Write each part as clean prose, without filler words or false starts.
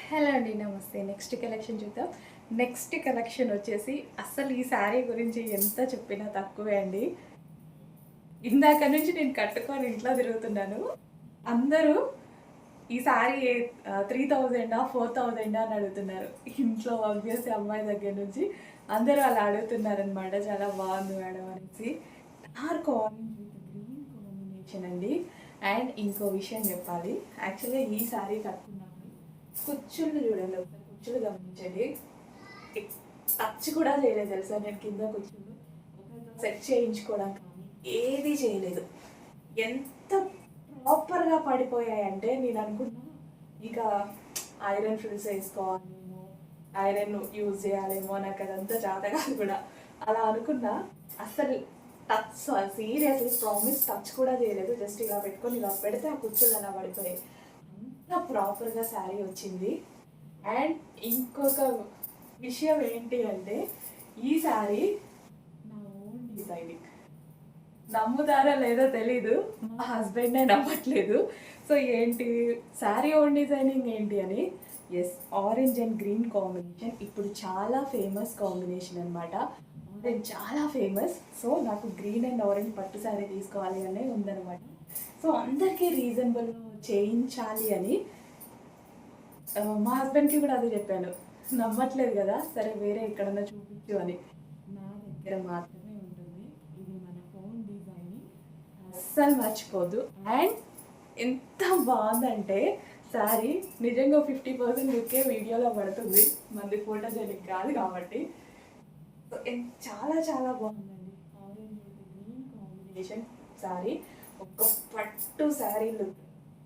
Hello అండి, నమస్తే. Next collection చూద్దాం. నెక్స్ట్ కలెక్షన్ వచ్చేసి అస్సలు ఈ శారీ గురించి ఎంత చెప్పినా తక్కువే అండి. ఇందాక నుంచి నేను కట్టుకొని ఇంట్లో తిరుగుతున్నాను. అందరూ ఈ శారీ 3000 4000 అని అడుగుతున్నారు. ఇంట్లో ఆబ్వియస్లీ అమ్మాయి దగ్గర నుంచి అందరూ అలా అడుగుతున్నారనమాట. చాలా బాగుంది మేడం అనేసి. Dark orange with green combination అండి. అండ్ ఇంకో విషయం చెప్పాలి. యాక్చువల్గా ఈ శారీ కట్టుకున్నప్పుడు కుచ్చుళ్ళు చూడండి, ఒకసారి కుచ్చులు గమనించండి. టచ్ కూడా చేయలేదు తెలుసా, నేను కింద కుచ్చుళ్ళు సెట్ చేయించుకోవడం కానీ ఏది చేయలేదు. ఎంత ప్రాపర్గా పడిపోయాయంటే నేను అనుకున్నా ఇక ఐరన్ ఫ్రిల్స్ వేసుకోవాలేమో, ఐరన్ యూజ్ చేయాలేమో, నాకు అదంతా చేత కాదు కూడా అలా అనుకున్నా. అసలు టచ్ సీరియస్లీ ప్రామిస్ టచ్ కూడా చేయలేదు. జస్ట్ ఇలా పెట్టుకొని ఇలా పెడితే ఆ కుచ్చులు అలా పడిపోయాయి. అంత ప్రాపర్గా శారీ వచ్చింది. అండ్ ఇంకొక విషయం ఏంటి అంటే ఈ శారీ నా ఓన్ డిజైనింగ్. నమ్ముతారో లేదో తెలీదు, మా హస్బెండే నమ్మట్లేదు. సో ఏంటి శారీ ఓన్ డిజైనింగ్ ఏంటి అని. Yes, orange and green combination ఇప్పుడు చాలా ఫేమస్ కాంబినేషన్ అనమాట. ఆరెంజ్ చాలా ఫేమస్. సో నాకు గ్రీన్ అండ్ ఆరెంజ్ పట్టు శారీ తీసుకోవాలి అనే ఉందన్నమాట. సో అందరికీ రీజనబుల్ చేయించాలి అని మా హస్బెండ్కి కూడా అది చెప్పాను. నమ్మట్లేదు కదా, సరే వేరే ఎక్కడన్నా చూపించు అని. నా దగ్గర మాత్రమే ఉంటుంది, ఇది మన ఓన్ డిజైన్, అస్సలు మర్చిపోదు. అండ్ ఎంత బాగుందంటే శారీ నిజంగా 50% లుక్కే వీడియోలో పడుతుంది, మంది ఫోటోజెనిక్ కాదు కాబట్టి. సో చాలా చాలా బాగుందండి. Orange with green combination sari, ఒక పట్టు శారీ లుక్.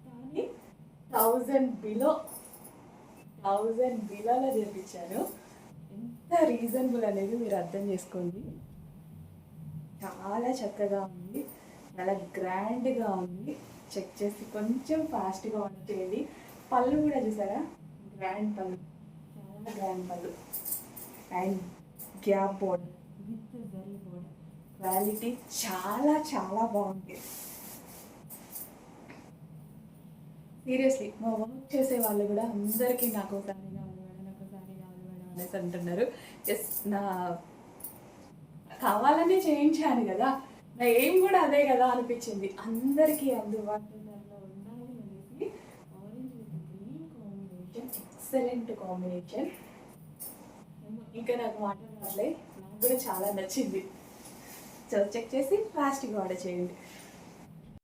కానీ 1000 బిలోలో చేయించాను. ఎంత రీజనబుల్ అనేది మీరు అర్థం చేసుకోండి. చాలా చక్కగా ఉంది, చాలా గ్రాండ్గా ఉంది. చెక్ చేసి కొంచెం ఫాస్ట్గా ఆర్డర్ చేయండి. పళ్ళు కూడా చూసారా, గ్రాండ్ పళ్ళు, చాలా గ్రాండ్ పళ్ళు. And gap border with zari border, quality చాలా చాలా బాగుంది. సీరియస్లీ మా వర్క్ చేసే వాళ్ళు కూడా అందరికీ నాకు శారీ కావాలి మేడం, నాకు శారీ కావాలి మేడం అనేసి అంటున్నారు. ఎస్, నా కావాలనే చేయించాను కదా, నా ఏం కూడా అదే కదా అనిపించింది. అందరికీ అందుబాటులో ఉండాలి అనేసి orange with green combination, excellent combination. ఇంకా నాకు మాట్లాడాలి, నాకు కూడా చాలా నచ్చింది. సో చెక్ చేసి ఫాస్ట్గా ఆర్డర్ చేయండి.